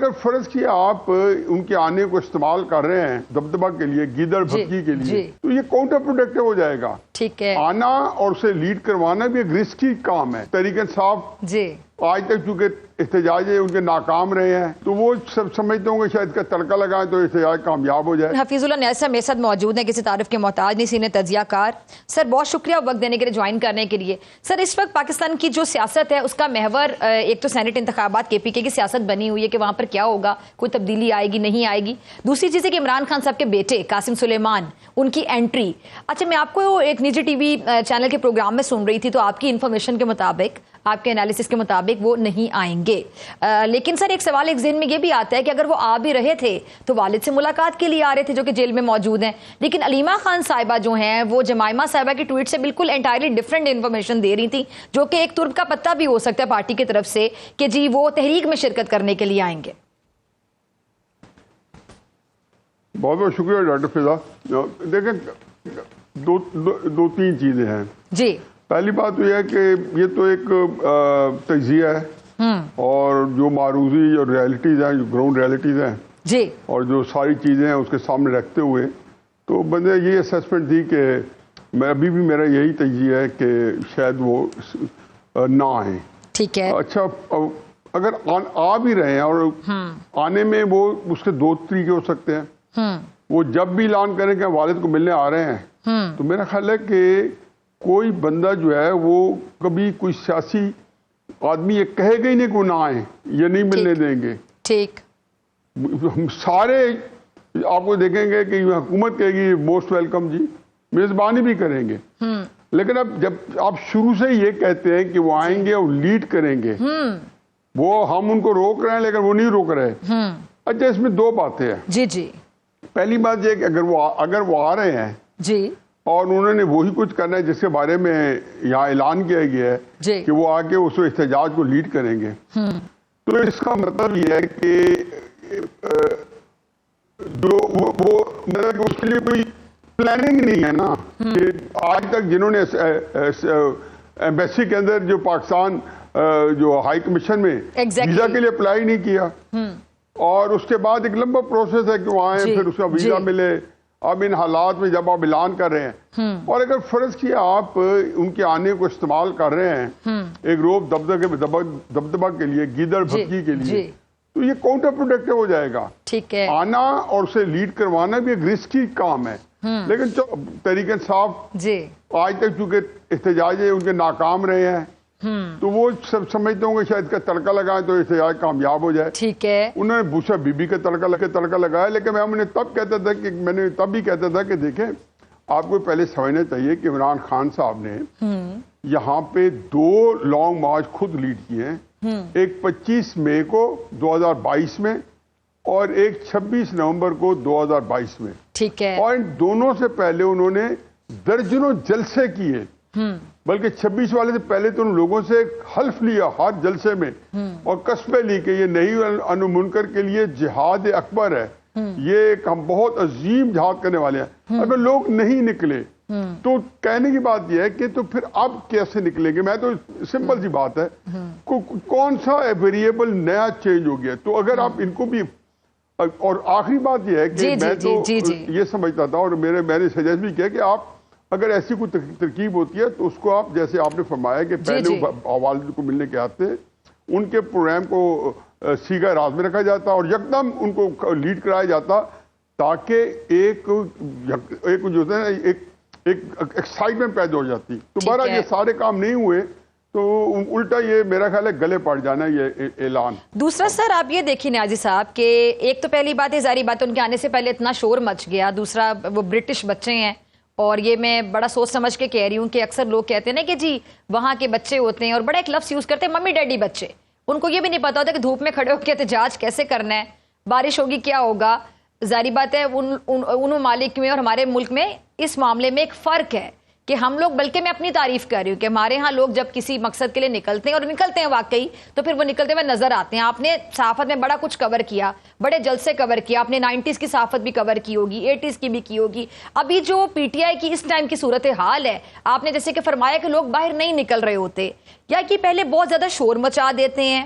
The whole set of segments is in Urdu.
اگر فرض کیا آپ ان کے آنے کو استعمال کر رہے ہیں دبدبا کے لیے، گیدڑ بھبکی کے لیے، تو یہ کاؤنٹر پروڈکٹیو ہو جائے گا. ٹھیک ہے. آنا اور اسے لیڈ کروانا بھی ایک رسکی کام ہے. تحریک انصاف آج تک چونکہ احتجاج ان کے ناکام رہے ہیں تو وہ سب سمجھتے ہوں گے شاید کا تڑکا لگائیں تو احتجاج کامیاب ہو جائے. حفیظ اللہ نیاسر میرے ساتھ موجود ہیں، کسی تعارف کے محتاج نہیں، سینئر تجزیہ کار. سر بہت شکریہ وقت دینے کے لیے، جوائن کرنے کے لیے. سر اس وقت پاکستان کی جو سیاست ہے اس کا محور ایک تو سینٹ انتخابات کے پی کے کی سیاست بنی ہوئی ہے کہ وہاں پر کیا ہوگا، کوئی تبدیلی آئے گی نہیں آئے گی. دوسری چیز ہے کہ عمران خان صاحب کے بیٹے قاسم سلیمان ان کی انٹری. اچھا میں آپ کو ایک نجی ٹی وی چینل کے پروگرام میں سن رہی تھی تو آپ کی انفارمیشن کے مطابق، آپ کے انالیسس کے مطابق وہ نہیں آئیں گے. لیکن سر ایک سوال ایک ذہن میں یہ بھی آتا ہے کہ اگر وہ آ بھی رہے تھے تو والد سے ملاقات کے لیے آ رہے تھے جو کہ جیل میں موجود ہیں. لیکن علیمہ خان صاحبہ جو ہیں وہ جمائمہ صاحبہ کی ٹویٹ سے بالکل انٹائرلی ڈفرینٹ انفارمیشن دے رہی تھی، جو کہ ایک ترک کا پتہ بھی ہو سکتا ہے پارٹی کی طرف سے کہ جی وہ تحریک میں شرکت کرنے کے لیے آئیں گے. بہت بہت شکریہ ڈاکٹر فضا. دیکھیں دو تین چیزیں ہیں. جی پہلی بات یہ ہے کہ یہ تو ایک تجزیہ ہے اور جو معروضی اور ریالٹیز ہیں، جو گراؤنڈ ریالٹیز ہیں جی، اور جو ساری چیزیں ہیں اس کے سامنے رکھتے ہوئے تو بندے یہ اسیسمنٹ دی کہ میں ابھی بھی میرا یہی تجزیہ ہے کہ شاید وہ نہ آئیں. ٹھیک ہے. اچھا اگر آ بھی رہے ہیں اور آنے میں وہ اس کے دو طریقے ہو سکتے ہیں. وہ جب بھی اعلان کریں کہ والد کو ملنے آ رہے ہیں تو میرا خیال ہے کہ کوئی بندہ جو ہے وہ کبھی کوئی سیاسی آدمی یہ کہے گا ہی نہیں کہ وہ نہ آئیں یا نہیں ملنے دیں گے. ٹھیک. ہم سارے آپ کو دیکھیں گے کہ حکومت کہے گی موسٹ ویلکم جی، میزبانی بھی کریں گے. لیکن اب جب آپ شروع سے یہ کہتے ہیں کہ وہ آئیں گے اور لیڈ کریں گے، وہ ہم ان کو روک رہے ہیں لیکن وہ نہیں روک رہے. اچھا اس میں دو باتیں ہیں. جی جی. پہلی بات یہ کہ اگر وہ آ رہے ہیں جی اور انہوں نے وہی کچھ کرنا ہے جس کے بارے میں یہاں اعلان کیا گیا ہے کہ وہ آگے اس احتجاج کو لیڈ کریں گے، تو اس کا مطلب یہ ہے کہ جو وہ اس کے لیے کوئی پلاننگ نہیں ہے نا. کہ آج تک جنہوں نے ایمبیسی کے اندر جو پاکستان جو ہائی کمیشن میں ویزا کے لیے اپلائی نہیں کیا اور اس کے بعد ایک لمبا پروسیس ہے کہ وہ آئیں پھر اس کا ویزا ملے. اب ان حالات میں جب آپ اعلان کر رہے ہیں اور اگر فرض کیا آپ ان کے آنے کو استعمال کر رہے ہیں ایک روب دبدبا کے لیے، گیدڑ بھبکی کے لیے، تو یہ کاؤنٹر پروڈکٹیو ہو جائے گا. ٹھیک ہے. آنا اور اسے لیڈ کروانا بھی ایک رسکی کام ہے. لیکن تحریک انصاف آج تک چونکہ احتجاج ان کے ناکام رہے ہیں تو وہ سب سمجھتے ہوں گے شاید کا تڑکا لگائیں تو احتجاج کامیاب ہو جائے. ٹھیک ہے. انہوں نے بوشا بی بی کا تڑکا لگایا. لیکن میں تب بھی کہتا تھا کہ دیکھیں آپ کو پہلے سمجھنا چاہیے کہ عمران خان صاحب نے یہاں پہ 2 لانگ مارچ خود لیڈ کیے ہیں، ایک 25 مئی کو 2022 میں اور ایک 26 نومبر کو 2022 میں. ٹھیک ہے. اور ان دونوں سے پہلے انہوں نے درجنوں جلسے کیے، بلکہ 26 والے سے پہلے تو ان لوگوں سے حلف لیا ہر جلسے میں اور قسمیں لی کہ یہ نہیں عنہ منکر کے لیے جہاد اکبر ہے، یہ ایک ہم بہت عظیم جہاد کرنے والے ہیں. اگر لوگ نہیں نکلے تو کہنے کی بات یہ ہے کہ تو پھر اب کیسے نکلیں گے؟ میں تو سمپل سی بات ہے، کون سا ویریبل نیا چینج ہو گیا؟ تو اگر آپ ان کو بھی، اور آخری بات یہ ہے کہ میں تو یہ سمجھتا تھا اور میں نے سجیسٹ بھی کیا کہ آپ اگر ایسی کوئی ترکیب ہوتی ہے تو اس کو آپ جیسے آپ نے فرمایا کہ پہلے والد کو ملنے کے آتے ان کے پروگرام کو سیگا راز میں رکھا جاتا اور یکدم ان کو لیڈ کرایا جاتا تاکہ ایک جو ہے ایک ایکسائٹمنٹ پیدا ہو جاتی. تو بہرحال یہ سارے کام نہیں ہوئے تو الٹا یہ میرا خیال ہے گلے پڑ جانا یہ اعلان. دوسرا سر آپ یہ دیکھیں نیازی صاحب کہ ایک تو پہلی بات ہے ظاہری بات ان کے آنے سے پہلے اتنا شور مچ گیا. دوسرا وہ برٹش بچے ہیں اور یہ میں بڑا سوچ سمجھ کے کہہ رہی ہوں کہ اکثر لوگ کہتے ہیں نا کہ جی وہاں کے بچے ہوتے ہیں اور بڑا ایک لفظ یوز کرتے ہیں ممی ڈیڈی بچے. ان کو یہ بھی نہیں پتا ہوتا کہ دھوپ میں کھڑے ہو کے احتجاج کیسے کرنا ہے، بارش ہوگی کیا ہوگا. ظاہری بات ہے ان ممالک میں اور ہمارے ملک میں اس معاملے میں ایک فرق ہے کہ ہم لوگ، بلکہ میں اپنی تعریف کر رہی ہوں کہ ہمارے ہاں لوگ جب کسی مقصد کے لیے نکلتے ہیں اور نکلتے ہیں واقعی تو پھر وہ نکلتے ہوئے نظر آتے ہیں. آپ نے صحافت میں بڑا کچھ کور کیا، بڑے جلسے کور کیا، آپ نے 90s کی صحافت بھی کور کی ہوگی، 80s کی بھی کی ہوگی. ابھی جو پی ٹی آئی کی اس ٹائم کی صورتحال ہے، آپ نے جیسے کہ فرمایا کہ لوگ باہر نہیں نکل رہے ہوتے یا کہ پہلے بہت زیادہ شور مچا دیتے ہیں،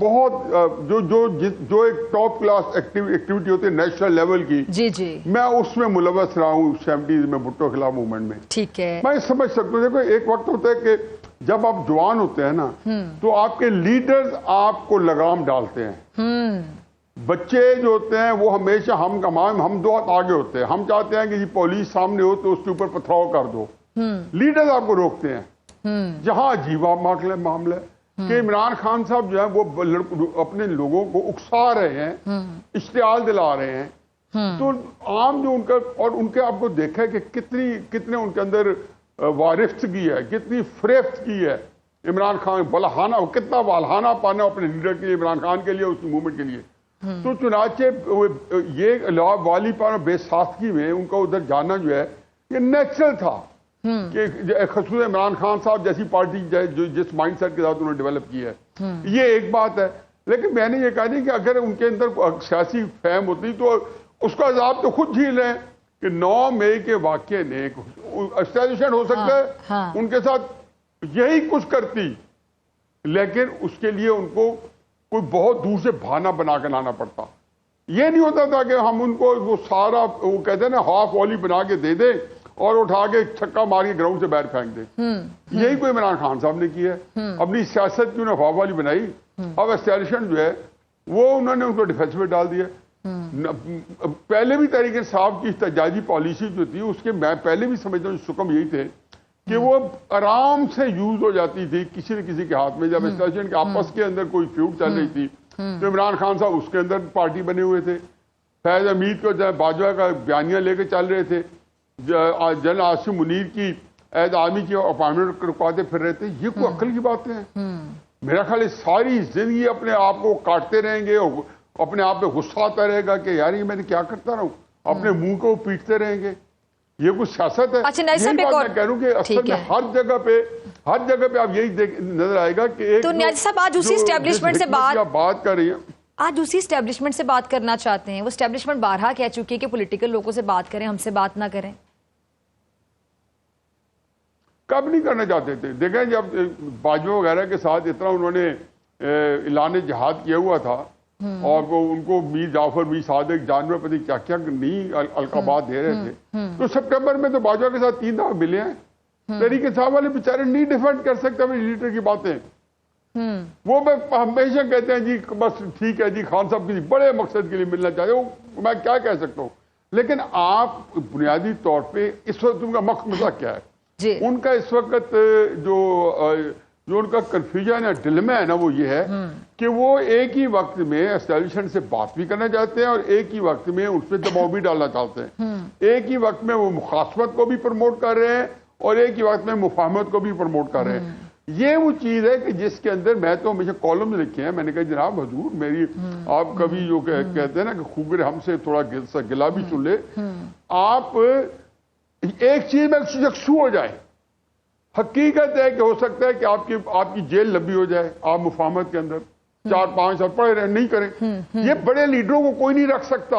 بہت جو ایک ٹاپ کلاس ایکٹیویٹی ہوتی ہے نیشنل لیول کی، جی جی میں اس میں ملوث رہا ہوں 70s میں بھٹو خلاف موومنٹ میں. ٹھیک ہے. میں سمجھ سکتا ہوں. دیکھو ایک وقت ہوتا ہے کہ جب آپ جوان ہوتے ہیں نا تو آپ کے لیڈرز آپ کو لگام ڈالتے ہیں. بچے جو ہوتے ہیں وہ ہمیشہ ہم دو آگے ہوتے ہیں. ہم چاہتے ہیں کہ جی پولیس سامنے ہو تو اس کے اوپر پتھراؤ کر دو. لیڈرز آپ کو روکتے ہیں. جہاں عجیب معاملہ ہے کہ عمران خان صاحب جو ہے وہ اپنے لوگوں کو اکسا رہے ہیں، اشتعال دلا رہے ہیں. تو عام جو ان کا اور ان کے آپ کو دیکھا ہے کہ کتنے ان کے اندر وارفتگی ہے، کتنی فریفت کی ہے عمران خان. بلہانہ کتنا والہانہ پانا اپنے لیڈر کے لیے، عمران خان کے لیے، اس موومنٹ کے لیے. تو چنانچہ یہ والی پانا بے ساختگی میں ان کا ادھر جانا جو ہے یہ نیچرل تھا کہ خصوصاً عمران خان صاحب جیسی پارٹی جس مائنڈ سیٹ کے ساتھ انہوں نے ڈیولپ کی ہے. یہ ایک بات ہے. لیکن میں نے یہ کہا نہیں کہ اگر ان کے اندر سیاسی فہم ہوتی تو اس کا عذاب تو خود جھیل رہے ہیں کہ 9 مئی کے واقعے نے اسٹیبلشمنٹ ہو سکتا ہے ان کے ساتھ یہی کچھ کرتی، لیکن اس کے لیے ان کو کوئی بہت دور سے بہانہ بنا کے لانا پڑتا. یہ نہیں ہوتا تھا کہ ہم ان کو وہ سارا وہ کہتے ہیں نا ہاف والی بنا کے دے دیں اور اٹھا کے چھکا مار کے گراؤنڈ سے باہر پھینک دیں. یہی کوئی عمران خان صاحب نے کیا ہے. اپنی سیاست کی انہوں نے ہاف والی بنائی. اب اسٹیبلشمنٹ جو ہے وہ انہوں نے ان کو ڈیفینس میں ڈال دیا. پہلے بھی تحریک انصاف کی احتجاجی پالیسی جو تھی اس کے میں پہلے بھی سمجھتا ہوں سکم یہی تھے کہ وہ آرام سے یوز ہو جاتی تھی کسی نہ کسی کے ہاتھ میں. جب اسٹیبلشمنٹ کے آپس کے اندر کوئی فیوڈ چل رہی تھی تو عمران خان صاحب اس کے اندر پارٹی بنے ہوئے تھے. فیض حمید کو جب باجوہ کا بیانیہ لے کے چل رہے تھے. جنرل عاصم منیر کی عہد عامی کی اپائنٹمنٹ رکواتے پھر رہے تھے. یہ کوئی عقل کی باتیں ہیں؟ میرا خیال ہے ساری زندگی اپنے آپ کو کاٹتے رہیں گے اور اپنے آپ پہ غصہ آتا رہے گا کہ یار یہ میں نے کیا کرتا رہا ہوں. اپنے منہ کو پیٹتے رہیں گے. یہ کچھ سیاست ہے. اچھا میں کہہ رہا ہوں کہ اصل میں ہر جگہ پہ آپ یہی نظر آئے گا کہ تو نیازی صاحب آج اسی اسٹیبلشمنٹ سے بات کر رہی ہیں. آج اسی اسٹیبلشمنٹ سے بات کرنا چاہتے ہیں. وہ اسٹیبلشمنٹ بارہا کہہ چکی ہے کہ پولیٹیکل لوگوں سے بات کریں، ہم سے بات نہ کریں. کب نہیں کرنا چاہتے تھے؟ دیکھیں جب باجوہ وغیرہ کے ساتھ اتنا انہوں نے اعلان جہاد کیا ہوا تھا اور ان کو میر جعفر، میر صادق، جانور پتی کیا کیا نہیں القابات دے رہے تھے. تو سپٹمبر میں تو باجوہ کے ساتھ 3 دفعہ ملے ہیں. تحریک انصاف والے بیچارے نہیں ڈیفینڈ کر سکتے اپنے لیڈر کی باتیں. وہ ہمیشہ کہتے ہیں جی بس ٹھیک ہے جی خان صاحب کسی بڑے مقصد کے لیے ملنا چاہتے ہو. میں کیا کہہ سکتا ہوں. لیکن آپ بنیادی طور پہ اس وقت ان کا مسئلہ کیا ہے؟ ان کا اس وقت جو ان کا کنفیوژن ہے، ڈلما ہے نا، وہ یہ ہے کہ وہ ایک ہی وقت میں اسٹیبلشمنٹ سے بات بھی کرنا چاہتے ہیں اور ایک ہی وقت میں اس پہ دباؤ بھی ڈالنا چاہتے ہیں. ایک ہی وقت میں وہ مخاصمت کو بھی پروموٹ کر رہے ہیں اور ایک ہی وقت میں مفاہمت کو بھی پروموٹ کر رہے ہیں. یہ وہ چیز ہے کہ جس کے اندر میں تو ہمیشہ کالم لکھے ہیں. میں نے کہا جناب حضور میری آپ کبھی جو کہتے ہیں نا کہ خوگر ہم سے تھوڑا گلا بھی سن لے. آپ ایک چیز میں یکسو ہو جائے. حقیقت ہے کہ ہو سکتا ہے کہ آپ کی جیل لمبی ہو جائے. آپ مفاہمت کے اندر 4-5 سال پڑے رہے نہیں کریں. یہ بڑے لیڈروں کو کوئی نہیں رکھ سکتا.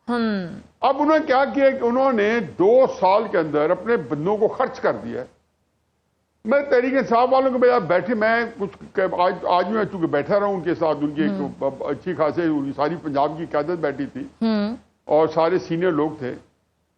اب انہوں نے کیا کیا کہ انہوں نے 2 سال کے اندر اپنے بندوں کو خرچ کر دیا. میں تحریک انصاف والوں کے بجائے بیٹھے میں کچھ آج میں چونکہ بیٹھا رہا ہوں ان کے ساتھ. ان کی ایک اچھی خاصی ساری پنجاب کی قیادت بیٹھی تھی اور سارے سینئر لوگ تھے.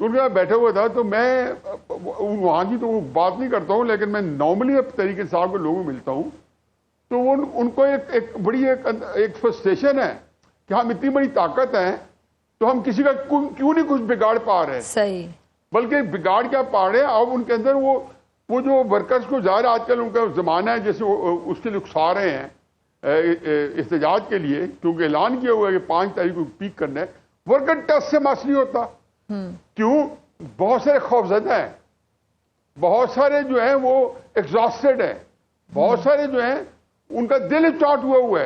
تو ان کے بیٹھا ہوا تھا تو میں وہاں کی تو بات نہیں کرتا ہوں لیکن میں نارملی تحریک انصاف کے لوگوں ملتا ہوں تو ان کو ایک بڑی ایک فرسٹریشن ہے کہ ہم اتنی بڑی طاقت ہیں تو ہم کسی کا کیوں نہیں کچھ بگاڑ پا رہے. صحیح. بلکہ بگاڑ کیا پا رہے ہیں. اب ان کے اندر وہ جو ورکرز کو ظاہر آج کل ان کا زمانہ ہے جیسے اس کے لیے اکسا رہے ہیں احتجاج کے لیے کیونکہ اعلان کیا ہوا ہے کہ 5 تاریخ کو پیک کرنا ہے. ورکر ٹس سے مس نہیں ہوتا. کیوں؟ بہت سارے خوفزدہ ہیں. بہت سارے جو ہیں وہ ایگزاسٹڈ ہیں. بہت سارے جو ہیں ان کا دل چاٹ ہوا ہے.